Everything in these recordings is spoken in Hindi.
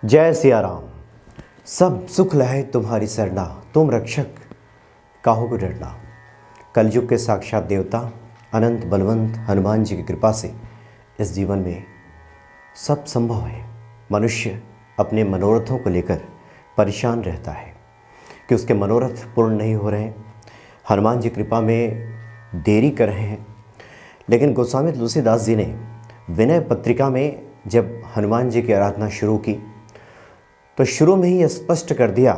जय सिया राम। सब सुख लहे तुम्हारी सरना, तुम रक्षक काहू को डरना। कलयुग के साक्षात देवता अनंत बलवंत हनुमान जी की कृपा से इस जीवन में सब संभव है। मनुष्य अपने मनोरथों को लेकर परेशान रहता है कि उसके मनोरथ पूर्ण नहीं हो रहे हैं, हनुमान जी कृपा में देरी कर रहे हैं। लेकिन गोस्वामी तुलसीदास जी ने विनय पत्रिका में जब हनुमान जी की आराधना शुरू की तो शुरू में ही स्पष्ट कर दिया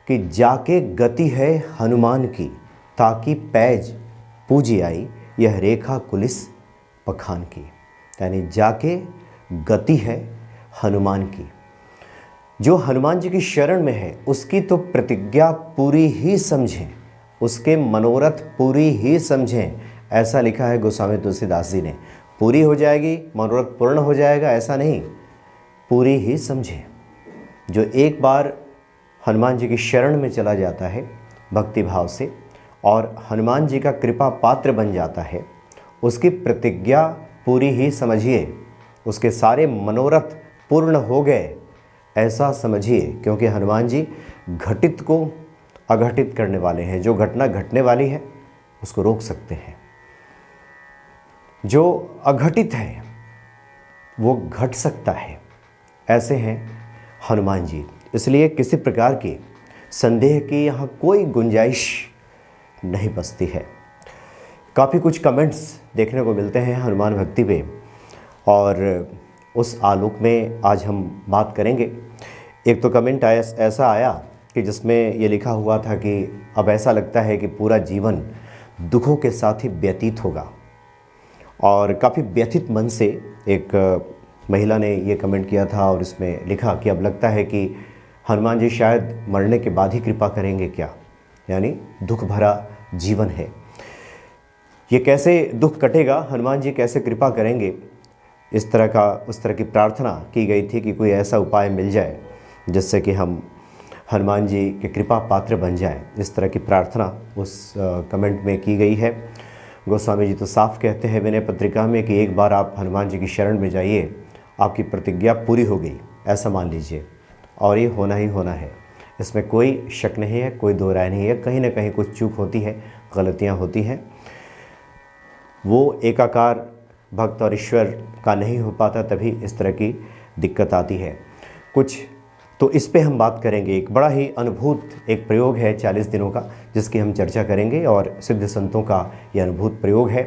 कि जाके गति है हनुमान की, ताकि पैज पूजी आई यह रेखा कुलिस पखान की। यानी जाके गति है हनुमान की। जो हनुमान जी की शरण में है उसकी तो प्रतिज्ञा पूरी ही समझें, उसके मनोरथ पूरी ही समझें। ऐसा लिखा है गोस्वामी तुलसीदास जी ने। पूरी हो जाएगी, मनोरथ पूर्ण हो जाएगा, ऐसा नहीं, पूरी ही समझें। जो एक बार हनुमान जी की शरण में चला जाता है भक्ति भाव से और हनुमान जी का कृपा पात्र बन जाता है, उसकी प्रतिज्ञा पूरी ही समझिए, उसके सारे मनोरथ पूर्ण हो गए ऐसा समझिए। क्योंकि हनुमान जी घटित को अघटित करने वाले हैं। जो घटना घटने वाली है उसको रोक सकते हैं, जो अघटित है वो घट सकता है। ऐसे हैं हनुमान जी। इसलिए किसी प्रकार की संदेह की यहाँ कोई गुंजाइश नहीं बचती है। काफ़ी कुछ कमेंट्स देखने को मिलते हैं हनुमान भक्ति पे और उस आलोक में आज हम बात करेंगे। एक तो कमेंट ऐसा आया कि जिसमें ये लिखा हुआ था कि अब ऐसा लगता है कि पूरा जीवन दुखों के साथ ही व्यतीत होगा। और काफ़ी व्यथित मन से एक महिला ने ये कमेंट किया था और इसमें लिखा कि अब लगता है कि हनुमान जी शायद मरने के बाद ही कृपा करेंगे क्या, यानी दुख भरा जीवन है, ये कैसे दुख कटेगा, हनुमान जी कैसे कृपा करेंगे। उस तरह की प्रार्थना की गई थी कि कोई ऐसा उपाय मिल जाए जिससे कि हम हनुमान जी के कृपा पात्र बन जाएं। इस तरह की प्रार्थना उस कमेंट में की गई है। गोस्वामी जी तो साफ कहते हैं विनय पत्रिका में कि एक बार आप हनुमान जी की शरण में जाइए, आपकी प्रतिज्ञा पूरी हो गई ऐसा मान लीजिए, और ये होना ही होना है। इसमें कोई शक नहीं है, कोई दो राय नहीं है। कहीं ना कहीं कुछ चूक होती है, गलतियां होती हैं, वो एकाकार भक्त और ईश्वर का नहीं हो पाता, तभी इस तरह की दिक्कत आती है कुछ। तो इस पे हम बात करेंगे। एक बड़ा ही अनुभूत एक प्रयोग है 40 दिनों का, जिसकी हम चर्चा करेंगे। और सिद्ध संतों का ये अनुभूत प्रयोग है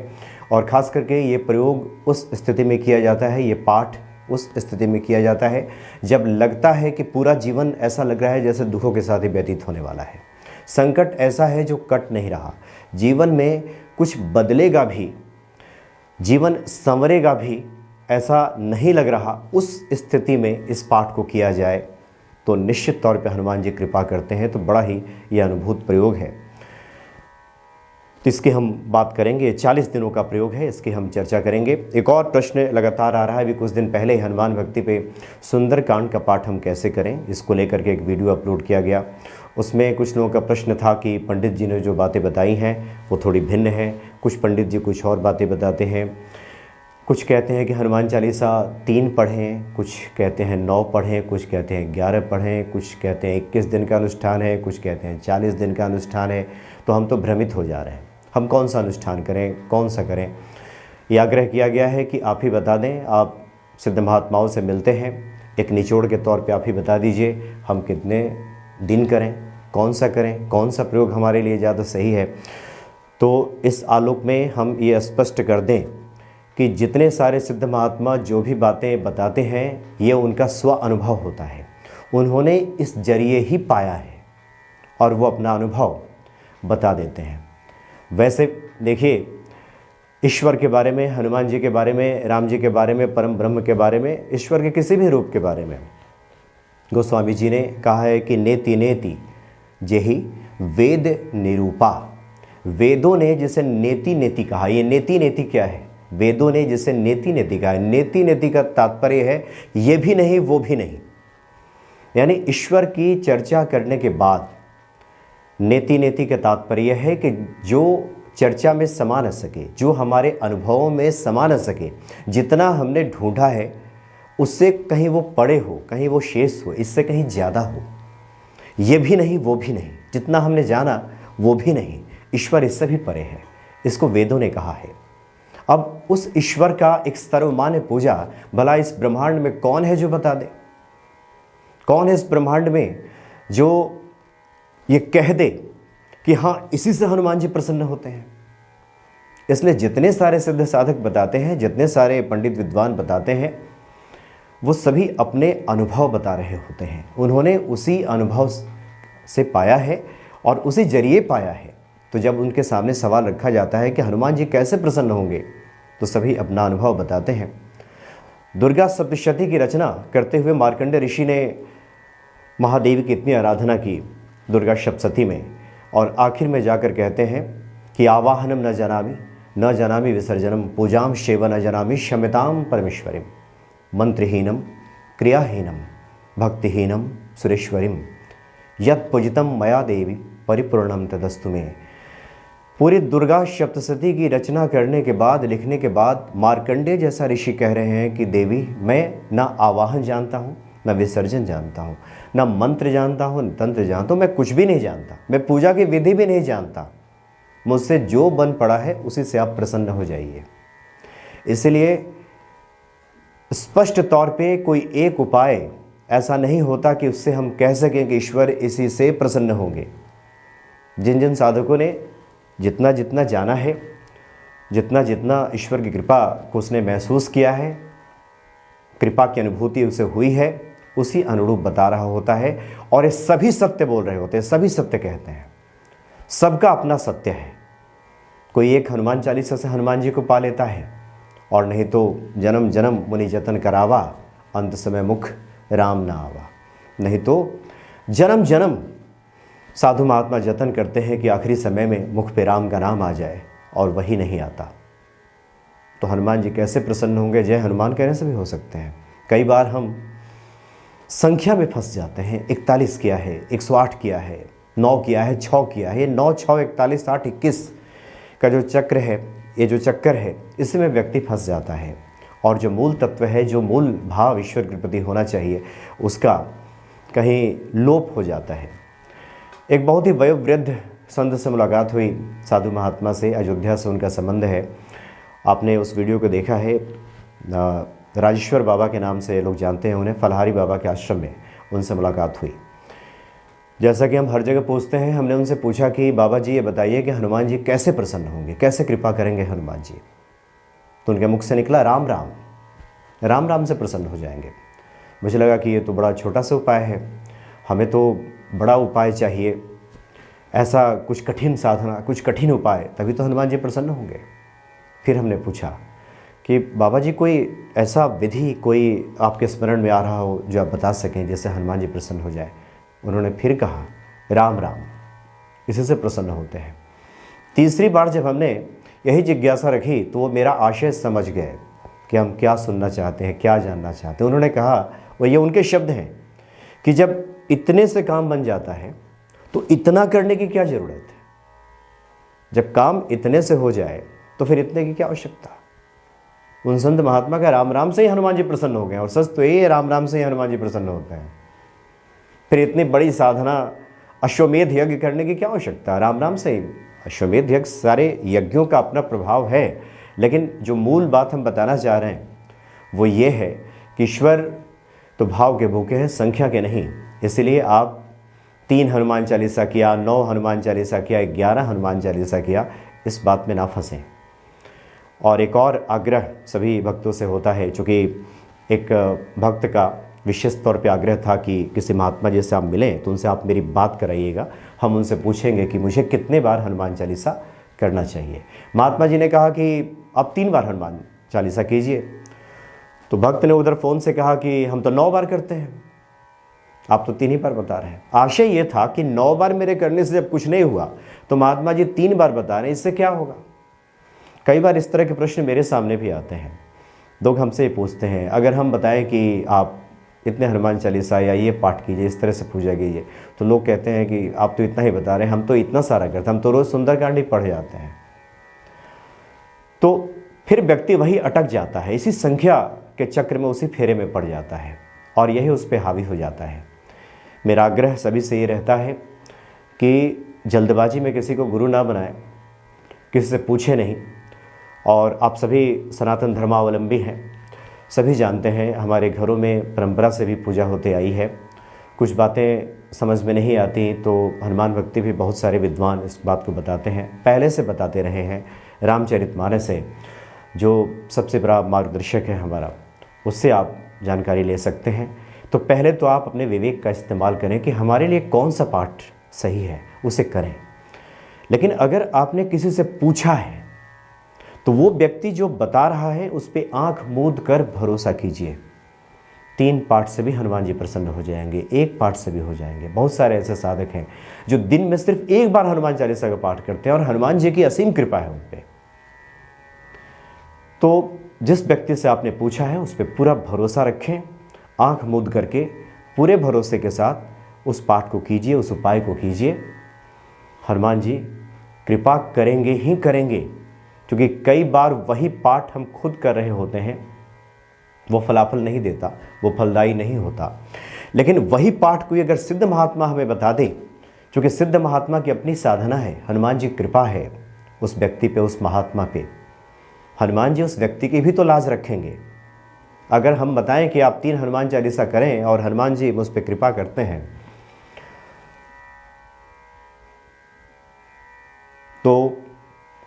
और ख़ास करके ये प्रयोग उस स्थिति में किया जाता है, ये पाठ उस स्थिति में किया जाता है जब लगता है कि पूरा जीवन ऐसा लग रहा है जैसे दुखों के साथ ही व्यतीत होने वाला है। संकट ऐसा है जो कट नहीं रहा, जीवन में कुछ बदलेगा भी, जीवन संवरेगा भी, ऐसा नहीं लग रहा। उस स्थिति में इस पाठ को किया जाए तो निश्चित तौर पे हनुमान जी कृपा करते हैं। तो बड़ा ही यह अनुभूत प्रयोग है, तो इसकी हम बात करेंगे। 40 दिनों का प्रयोग है, इसकी हम चर्चा करेंगे। एक और प्रश्न लगातार आ रहा है, अभी कुछ दिन पहले ही हनुमान भक्ति पे सुंदरकांड का पाठ हम कैसे करें, इसको लेकर के एक वीडियो अपलोड किया गया। उसमें कुछ लोगों का प्रश्न था कि पंडित जी ने जो बातें बताई हैं वो थोड़ी भिन्न हैं, कुछ पंडित जी कुछ और बातें बताते हैं। कुछ कहते हैं कि हनुमान चालीसा 3 पढ़ें, कुछ कहते हैं 9 पढ़ें, कुछ कहते हैं 11 पढ़ें, कुछ कहते हैं 21 दिन का अनुष्ठान है, कुछ कहते हैं 40 दिन का अनुष्ठान है। तो हम तो भ्रमित हो जा रहे हैं, हम कौन सा अनुष्ठान करें, कौन सा करें। यह आग्रह किया गया है कि आप ही बता दें। आप सिद्ध महात्माओं से मिलते हैं, एक निचोड़ के तौर पे आप ही बता दीजिए हम कितने दिन करें, कौन सा करें, कौन सा प्रयोग हमारे लिए ज़्यादा सही है। तो इस आलोक में हम ये स्पष्ट कर दें कि जितने सारे सिद्ध महात्मा जो भी बातें बताते हैं ये उनका स्व अनुभव होता है, उन्होंने इस जरिए ही पाया है और वो अपना अनुभव बता देते हैं। वैसे देखिए, ईश्वर के बारे में, हनुमान जी के बारे में, राम जी के बारे में, परम ब्रह्म के बारे में, ईश्वर के किसी भी रूप के बारे में गोस्वामी जी ने कहा है कि नेति नेति जेहि वेद निरूपा। वेदों ने जिसे नेति नेति कहा, ये नेति नेति क्या है, वेदों ने जिसे नेति नेति कहा है। नेति नेति का तात्पर्य है ये भी नहीं वो भी नहीं, यानी ईश्वर की चर्चा करने के बाद नेति नेति का तात्पर्य है कि जो चर्चा में समा न सके, जो हमारे अनुभवों में समा न सके, जितना हमने ढूंढा है उससे कहीं वो परे हो, कहीं वो शेष हो, इससे कहीं ज़्यादा हो। ये भी नहीं, वो भी नहीं, जितना हमने जाना वो भी नहीं, ईश्वर इससे भी परे है। इसको वेदों ने कहा है। अब उस ईश्वर का एक सर्वमान्य पूजा, भला इस ब्रह्मांड में कौन है जो बता दे? कौन है इस ब्रह्मांड में जो ये कह दे कि हाँ, इसी से हनुमान जी प्रसन्न होते हैं? इसलिए जितने सारे सिद्ध साधक बताते हैं, जितने सारे पंडित विद्वान बताते हैं, वो सभी अपने अनुभव बता रहे होते हैं। उन्होंने उसी अनुभव से पाया है और उसी जरिए पाया है। तो जब उनके सामने सवाल रखा जाता है कि हनुमान जी कैसे प्रसन्न होंगे, तो सभी अपना अनुभव बताते हैं। दुर्गा सप्तशती की रचना करते हुए मार्कंडेय ऋषि ने महादेवी की इतनी आराधना की दुर्गा सप्तशती में, और आखिर में जाकर कहते हैं कि आवाहनम न जानामि विसर्जनम, पूजाम शेव न जानामि क्षम्यताम परमेश्वरीम, मंत्रहीनम क्रियाहीनम भक्तिहीनम सुरेश्वरीम, यत् पूजितम मया देवी परिपूर्णम तदस्तु में। पूरी दुर्गा सप्तशती की रचना करने के बाद, लिखने के बाद, मार्कंडेय जैसा ऋषि कह रहे हैं कि देवी, मैं ना आवाहन जानता हूँ, न विसर्जन जानता हूँ, न मंत्र जानता हूँ, न तंत्र जानता हूँ, मैं कुछ भी नहीं जानता, मैं पूजा की विधि भी नहीं जानता। मुझसे जो बन पड़ा है उसी से आप प्रसन्न हो जाइए। इसलिए स्पष्ट तौर पे कोई एक उपाय ऐसा नहीं होता कि उससे हम कह सकें कि ईश्वर इसी से प्रसन्न होंगे। जिन जिन साधकों ने जितना जितना जाना है, जितना जितना ईश्वर की कृपा को उसने महसूस किया है, कृपा की अनुभूति उसे हुई है, उसी अनुरूप बता रहा होता है। और ये सभी सत्य बोल रहे होते हैं, सभी सत्य कहते हैं, सबका अपना सत्य है। कोई एक हनुमान चालीसा से हनुमान जी को पा लेता है, और नहीं तो जन्म जन्म मुनि जतन करावा, अंत समय मुख राम ना आवा। नहीं तो जन्म जन्म साधु महात्मा जतन करते हैं कि आखिरी समय में मुख पे राम का नाम आ जाए, और वही नहीं आता। तो हनुमान जी कैसे प्रसन्न होंगे? जय हनुमान कहने से भी हो सकते हैं। कई बार हम संख्या में फंस जाते हैं। 41 किया है, 108 किया है, 9 किया है, 6 किया है। ये 9, 6, 41, 8, 21 का जो चक्र है, ये जो चक्कर है, इसमें व्यक्ति फंस जाता है। और जो मूल तत्व है, जो मूल भाव ईश्वर के प्रति होना चाहिए, उसका कहीं लोप हो जाता है। एक बहुत ही वयोवृद्ध संत से मुलाकात हुई, साधु महात्मा से, अयोध्या से उनका संबंध है। आपने उस वीडियो को देखा है। राजेश्वर बाबा के नाम से लोग जानते हैं उन्हें, फलहारी बाबा के आश्रम में उनसे मुलाकात हुई। जैसा कि हम हर जगह पूछते हैं, हमने उनसे पूछा कि बाबा जी ये बताइए कि हनुमान जी कैसे प्रसन्न होंगे, कैसे कृपा करेंगे हनुमान जी? तो उनके मुख से निकला राम राम, राम राम से प्रसन्न हो जाएंगे। मुझे लगा कि ये तो बड़ा छोटा सा उपाय है, हमें तो बड़ा उपाय चाहिए, ऐसा कुछ कठिन साधना, कुछ कठिन उपाय, तभी तो हनुमान जी प्रसन्न होंगे। फिर हमने पूछा कि बाबा जी कोई ऐसा विधि कोई आपके स्मरण में आ रहा हो जो आप बता सकें जिससे हनुमान जी प्रसन्न हो जाए? उन्होंने फिर कहा राम राम, इसी से प्रसन्न होते हैं। तीसरी बार जब हमने यही जिज्ञासा रखी तो वो मेरा आशय समझ गए कि हम क्या सुनना चाहते हैं, क्या जानना चाहते हैं। उन्होंने कहा, वो ये उनके शब्द हैं कि जब इतने से काम बन जाता है तो इतना करने की क्या ज़रूरत है? जब काम इतने से हो जाए तो फिर इतने की क्या आवश्यकता? उन संत महात्मा का राम राम से ही हनुमान जी प्रसन्न हो गए। और सच तो ये राम राम से ही हनुमान जी प्रसन्न होते हैं। फिर इतनी बड़ी साधना अश्वमेध यज्ञ करने की क्या आवश्यकता? राम राम से ही। अश्वमेध यज्ञ, सारे यज्ञों का अपना प्रभाव है, लेकिन जो मूल बात हम बताना चाह रहे हैं वो ये है कि ईश्वर तो भाव के भूखे हैं, संख्या के नहीं। इसलिए आप 3 हनुमान चालीसा किया, 9 हनुमान चालीसा किया, 11 हनुमान चालीसा किया, इस बात में ना फंसें। और एक और आग्रह सभी भक्तों से होता है, चूँकि एक भक्त का विशेष तौर पे आग्रह था कि किसी महात्मा जी से आप मिलें तो उनसे आप मेरी बात कराइएगा। हम उनसे पूछेंगे कि मुझे कितने बार हनुमान चालीसा करना चाहिए। महात्मा जी ने कहा कि आप 3 बार हनुमान चालीसा कीजिए। तो भक्त ने उधर फ़ोन से कहा कि हम तो 9 बार करते हैं, आप तो 3 ही बार बता रहे हैं। आशय ये था कि 9 बार मेरे करने से जब कुछ नहीं हुआ तो महात्मा जी 3 बार बता रहे हैं, इससे क्या होगा? कई बार इस तरह के प्रश्न मेरे सामने भी आते हैं। लोग हमसे पूछते हैं, अगर हम बताएं कि आप इतने हनुमान चालीसा या ये पाठ कीजिए, इस तरह से पूजा कीजिए, तो लोग कहते हैं कि आप तो इतना ही बता रहे हैं, हम तो इतना सारा करते हैं, हम तो रोज़ सुंदरकांड ही पढ़ जाते हैं। तो फिर व्यक्ति वही अटक जाता है, इसी संख्या के चक्र में उसी फेरे में पड़ जाता है और यही उस पर हावी हो जाता है। मेरा आग्रह सभी से ये रहता है कि जल्दबाजी में किसी को गुरु ना बनाएं, किसी से पूछे नहीं। और आप सभी सनातन धर्मावलंबी हैं, सभी जानते हैं हमारे घरों में परंपरा से भी पूजा होते आई है। कुछ बातें समझ में नहीं आती तो हनुमान भक्ति भी बहुत सारे विद्वान इस बात को बताते हैं, पहले से बताते रहे हैं। रामचरितमानस से जो सबसे बड़ा मार्गदर्शक है हमारा, उससे आप जानकारी ले सकते हैं। तो पहले तो आप अपने विवेक का इस्तेमाल करें कि हमारे लिए कौन सा पाठ सही है, उसे करें। लेकिन अगर आपने किसी से पूछा है तो वो व्यक्ति जो बता रहा है उस पर आंख मूंद कर भरोसा कीजिए। 3 पाठ से भी हनुमान जी प्रसन्न हो जाएंगे, 1 पाठ से भी हो जाएंगे। बहुत सारे ऐसे साधक हैं जो दिन में सिर्फ 1 बार हनुमान चालीसा का पाठ करते हैं और हनुमान जी की असीम कृपा है उन पर। तो जिस व्यक्ति से आपने पूछा है उस पर पूरा भरोसा रखें, आंख मूंद करके पूरे भरोसे के साथ उस पाठ को कीजिए, उस उपाय को कीजिए। हनुमान जी कृपा करेंगे ही करेंगे, क्योंकि कई बार वही पाठ हम खुद कर रहे होते हैं, वो फलाफल नहीं देता, वो फलदायी नहीं होता। लेकिन वही पाठ कोई अगर सिद्ध महात्मा हमें बता दे, क्योंकि सिद्ध महात्मा की अपनी साधना है, हनुमान जी कृपा है उस व्यक्ति पे, उस महात्मा पे, हनुमान जी उस व्यक्ति की भी तो लाज रखेंगे। अगर हम बताएं कि आप 3 हनुमान चालीसा करें और हनुमान जी मुझ पर कृपा करते हैं, तो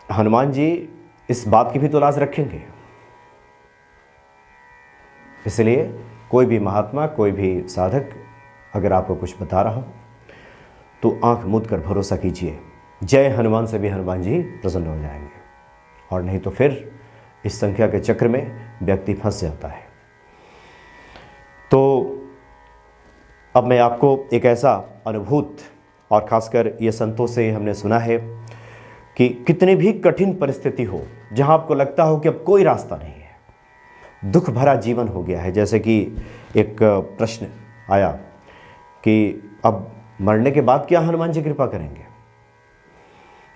हनुमान जी इस बात की भी तो लाज रखेंगे। इसलिए कोई भी महात्मा, कोई भी साधक अगर आपको कुछ बता रहा हो तो आंख मूंद कर भरोसा कीजिए। जय हनुमान से भी हनुमान जी प्रसन्न हो जाएंगे, और नहीं तो फिर इस संख्या के चक्र में व्यक्ति फंस जाता है। तो अब मैं आपको एक ऐसा अनुभूत, और खासकर ये संतों से हमने सुना है कि कितनी भी कठिन परिस्थिति हो, जहां आपको लगता हो कि अब कोई रास्ता नहीं है, दुख भरा जीवन हो गया है, जैसे कि एक प्रश्न आया कि अब मरने के बाद क्या हनुमान जी कृपा करेंगे।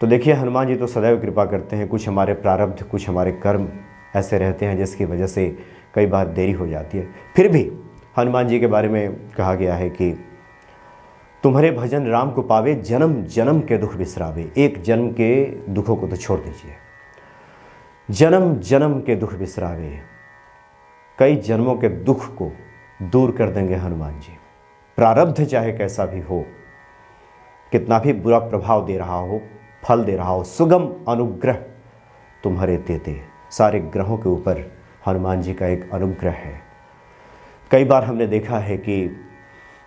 तो देखिए, हनुमान जी तो सदैव कृपा करते हैं। कुछ हमारे प्रारब्ध, कुछ हमारे कर्म ऐसे रहते हैं जिसकी वजह से कई बार देरी हो जाती है। फिर भी हनुमान जी के बारे में कहा गया है कि तुम्हारे भजन राम को पावे, जन्म जन्म के दुख बिसरावे। एक जन्म के दुखों को तो छोड़ दीजिए, जन्म जन्म के दुख बिसरावे, कई जन्मों के दुख को दूर कर देंगे हनुमान जी। प्रारब्ध चाहे कैसा भी हो, कितना भी बुरा प्रभाव दे रहा हो, फल दे रहा हो, सुगम अनुग्रह तुम्हारे तेते। सारे ग्रहों के ऊपर हनुमान जी का एक अनुग्रह है। कई बार हमने देखा है कि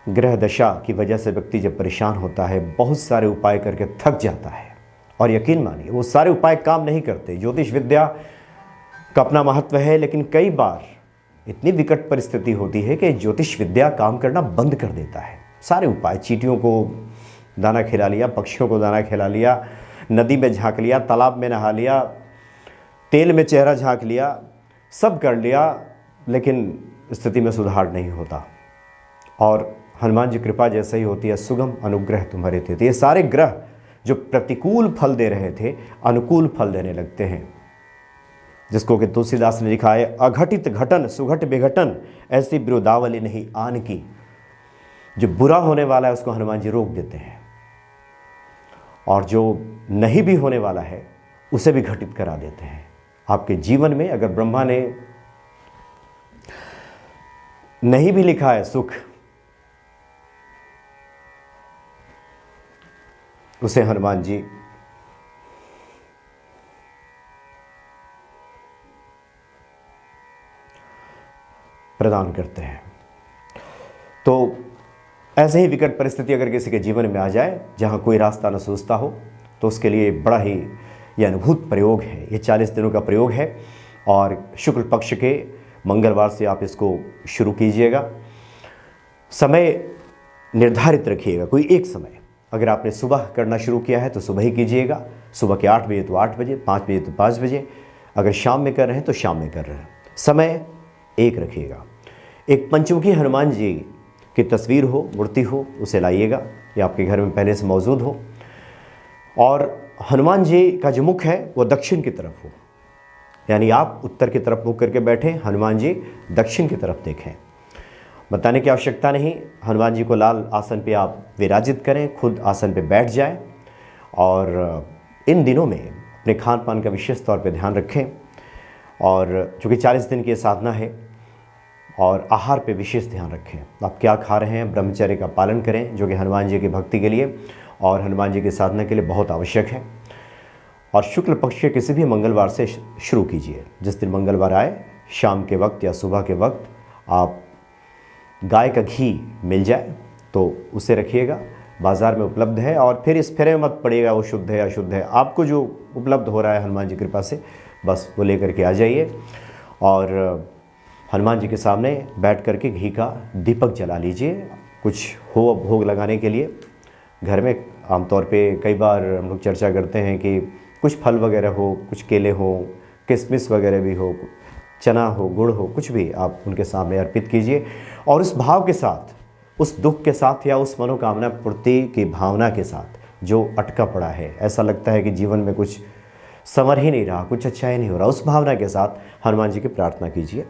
ग्रह दशा की वजह से व्यक्ति जब परेशान होता है, बहुत सारे उपाय करके थक जाता है, और यकीन मानिए वो सारे उपाय काम नहीं करते। ज्योतिष विद्या का अपना महत्व है, लेकिन कई बार इतनी विकट परिस्थिति होती है कि ज्योतिष विद्या काम करना बंद कर देता है। सारे उपाय, चींटियों को दाना खिला लिया, पक्षियों को दाना खिला लिया, नदी में झांक लिया, तालाब में नहा लिया, तेल में चेहरा झांक लिया, सब कर लिया, लेकिन स्थिति में सुधार नहीं होता। और हनुमान जी कृपा जैसे ही होती है, सुगम अनुग्रह तुम्हारे थे। ये सारे ग्रह जो प्रतिकूल फल दे रहे थे, अनुकूल फल देने लगते हैं। जिसको कि तुलसीदास ने लिखा है, अघटित घटन सुघट विघटन, ऐसी विरोधावली नहीं आन की। जो बुरा होने वाला है उसको हनुमान जी रोक देते हैं, और जो नहीं भी होने वाला है उसे भी घटित करा देते हैं। आपके जीवन में अगर ब्रह्मा ने नहीं भी लिखा है सुख, उसे हनुमान जी प्रदान करते हैं। तो ऐसे ही विकट परिस्थिति अगर किसी के जीवन में आ जाए, जहां कोई रास्ता न सूझता हो, तो उसके लिए बड़ा ही यह अनुभूत प्रयोग है। ये 40 दिनों का प्रयोग है, और शुक्ल पक्ष के मंगलवार से आप इसको शुरू कीजिएगा। समय निर्धारित रखिएगा, कोई एक समय। अगर आपने सुबह करना शुरू किया है तो सुबह ही कीजिएगा, सुबह के 8 बजे तो 8 बजे, 5 बजे तो 5 बजे। अगर शाम में कर रहे हैं तो शाम में कर रहे हैं। समय एक रखिएगा। एक पंचमुखी हनुमान जी की तस्वीर हो, मूर्ति हो, उसे लाइएगा, या आपके घर में पहले से मौजूद हो। और हनुमान जी का जो मुख है वो दक्षिण की तरफ हो, यानी आप उत्तर की तरफ मुख करके बैठें, हनुमान जी दक्षिण की तरफ देखें। बताने की आवश्यकता नहीं, हनुमान जी को लाल आसन पे आप विराजित करें, खुद आसन पे बैठ जाएं और इन दिनों में अपने खान पान का विशेष तौर पे ध्यान रखें। और चूँकि 40 दिन की साधना है और आहार पे विशेष ध्यान रखें। आप क्या खा रहे हैं, ब्रह्मचर्य का पालन करें, जो कि हनुमान जी की भक्ति के लिए और हनुमान जी की साधना के लिए बहुत आवश्यक है। और शुक्ल पक्ष के किसी भी मंगलवार से शुरू कीजिए। जिस दिन मंगलवार आए, शाम के वक्त या सुबह के वक्त आप गाय का घी मिल जाए तो उसे रखिएगा, बाज़ार में उपलब्ध है। और फिर इस फेरे में मत पड़िएगा वो शुद्ध है अशुद्ध है, आपको जो उपलब्ध हो रहा है हनुमान जी की कृपा से बस वो लेकर के आ जाइए। और हनुमान जी के सामने बैठ करके घी का दीपक जला लीजिए। कुछ हो भोग लगाने के लिए घर में आमतौर पे कई बार हम लोग चर्चा करते हैं कि कुछ फल वगैरह हो, कुछ केले हो, किशमिश वगैरह भी हो, चना हो, गुड़ हो, कुछ भी आप उनके सामने अर्पित कीजिए। और उस भाव के साथ, उस दुख के साथ या उस मनोकामना पूर्ति की भावना के साथ जो अटका पड़ा है, ऐसा लगता है कि जीवन में कुछ संवर ही नहीं रहा, कुछ अच्छा ही नहीं हो रहा, उस भावना के साथ हनुमान जी की प्रार्थना कीजिए।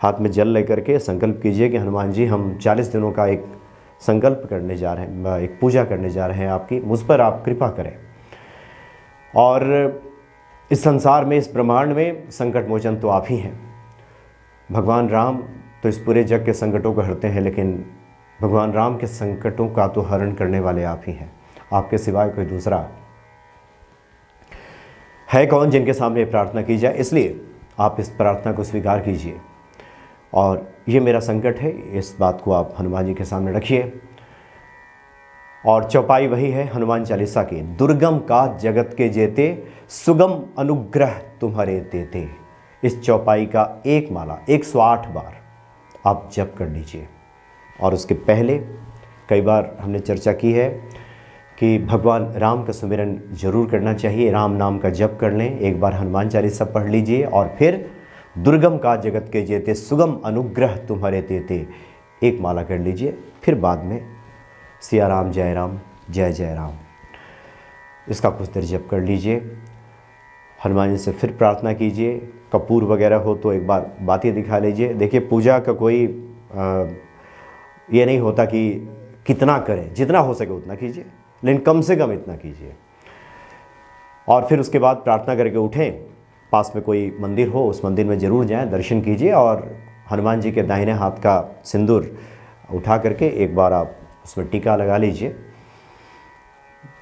हाथ में जल लेकर के संकल्प कीजिए कि हनुमान जी, हम 40 दिनों का एक संकल्प करने जा रहे हैं, एक पूजा करने जा रहे हैं आपकी, मुझ पर आप कृपा करें। और इस संसार में, इस ब्रह्मांड में संकट मोचन तो आप ही हैं। भगवान राम तो इस पूरे जग के संकटों को हरते हैं, लेकिन भगवान राम के संकटों का तो हरण करने वाले आप ही हैं। आपके सिवाय कोई दूसरा है कौन जिनके सामने प्रार्थना की जाए। इसलिए आप इस प्रार्थना को स्वीकार कीजिए और ये मेरा संकट है, इस बात को आप हनुमान जी के सामने रखिए। और चौपाई वही है हनुमान चालीसा की, दुर्गम का जगत के जेते, सुगम अनुग्रह तुम्हारे देते। इस चौपाई का एक माला 108 बार आप जप कर लीजिए। और उसके पहले कई बार हमने चर्चा की है कि भगवान राम का सुमिरन जरूर करना चाहिए, राम नाम का जप कर लें, एक बार हनुमान चालीसा पढ़ लीजिए और फिर दुर्गम का जगत के जेते, सुगम अनुग्रह तुम्हारे देते एक माला कर लीजिए। फिर बाद में सिया राम जय राम जय जय राम, इसका कुछ देर जप कर लीजिए। हनुमान जी से फिर प्रार्थना कीजिए। कपूर वगैरह हो तो एक बार बातें दिखा लीजिए। देखिए, पूजा का कोई ये नहीं होता कि कितना करें, जितना हो सके उतना कीजिए, लेकिन कम से कम इतना कीजिए। और फिर उसके बाद प्रार्थना करके उठें, पास में कोई मंदिर हो उस मंदिर में ज़रूर जाएं, दर्शन कीजिए और हनुमान जी के दाहिने हाथ का सिंदूर उठा करके एक बार आप उसमें टीका लगा लीजिए,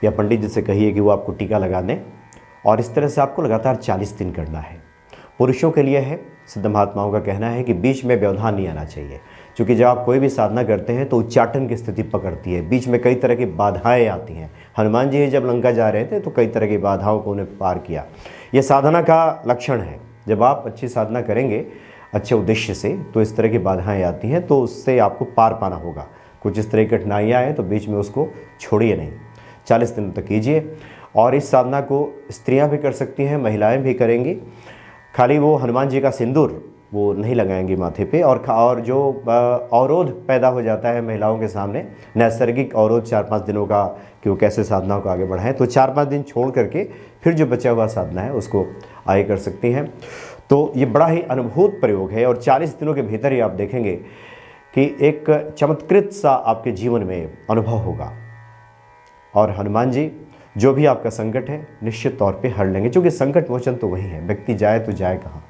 या पंडित जी से कहिए कि वो आपको टीका लगा दें। और इस तरह से आपको लगातार 40 दिन करना है। पुरुषों के लिए है, सिद्ध महात्माओं का कहना है कि बीच में व्यवधान नहीं आना चाहिए, क्योंकि जब आप कोई भी साधना करते हैं तो उच्चाटन की स्थिति पकड़ती है, बीच में कई तरह की बाधाएं आती हैं। हनुमान जी जब लंका जा रहे थे तो कई तरह की बाधाओं को उन्हें पार किया। ये साधना का लक्षण है। जब आप अच्छी साधना करेंगे अच्छे उद्देश्य से तो इस तरह की बाधाएं आती हैं, तो उससे आपको पार पाना होगा। कुछ इस तरह की कठिनाइयाँ आए तो बीच में उसको छोड़िए नहीं, 40 दिन तक कीजिए। और इस साधना को स्त्रियां भी कर सकती हैं, महिलाएं भी करेंगी। खाली वो हनुमान जी का सिंदूर वो नहीं लगाएंगी माथे पे। और जो अवरोध पैदा हो जाता है महिलाओं के सामने, नैसर्गिक अवरोध 4-5 दिनों का, कि वो कैसे साधनाओं को आगे बढ़ाएं, तो 4-5 दिन छोड़ करके फिर जो बचा हुआ साधना है उसको आगे कर सकती हैं। तो ये बड़ा ही अनुभूत प्रयोग है और 40 दिनों के भीतर ही आप देखेंगे कि एक चमत्कृत सा आपके जीवन में अनुभव होगा। और हनुमान जी जो भी आपका संकट है निश्चित तौर पे हर लेंगे, क्योंकि संकट मोचन तो वही है। व्यक्ति जाए तो जाए कहाँ।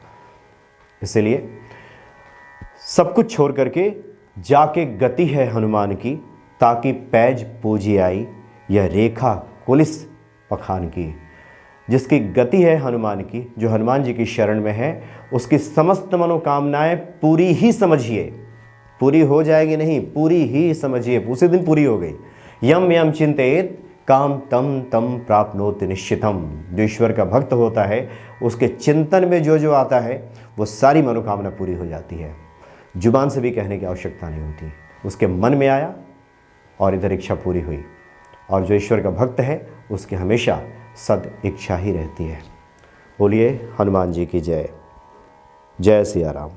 इसलिए सब कुछ छोड़ करके जाके गति है हनुमान की, ताकि पैज पूजी आई यह रेखा कुलिस पखान की। जिसकी गति है हनुमान की, जो हनुमान जी की शरण में है, उसकी समस्त मनोकामनाएं पूरी ही समझिए। पूरी हो जाएगी नहीं, पूरी ही समझिए। उसी दिन पूरी हो गई। यम यम चिंतेत काम तम तम प्राप्नोति निश्चितम। जो ईश्वर का भक्त होता है उसके चिंतन में जो जो आता है वो सारी मनोकामना पूरी हो जाती है। जुबान से भी कहने की आवश्यकता नहीं होती, उसके मन में आया और इधर इच्छा पूरी हुई। और जो ईश्वर का भक्त है उसकी हमेशा सद इच्छा ही रहती है। बोलिए हनुमान जी की जय। जय सिया राम।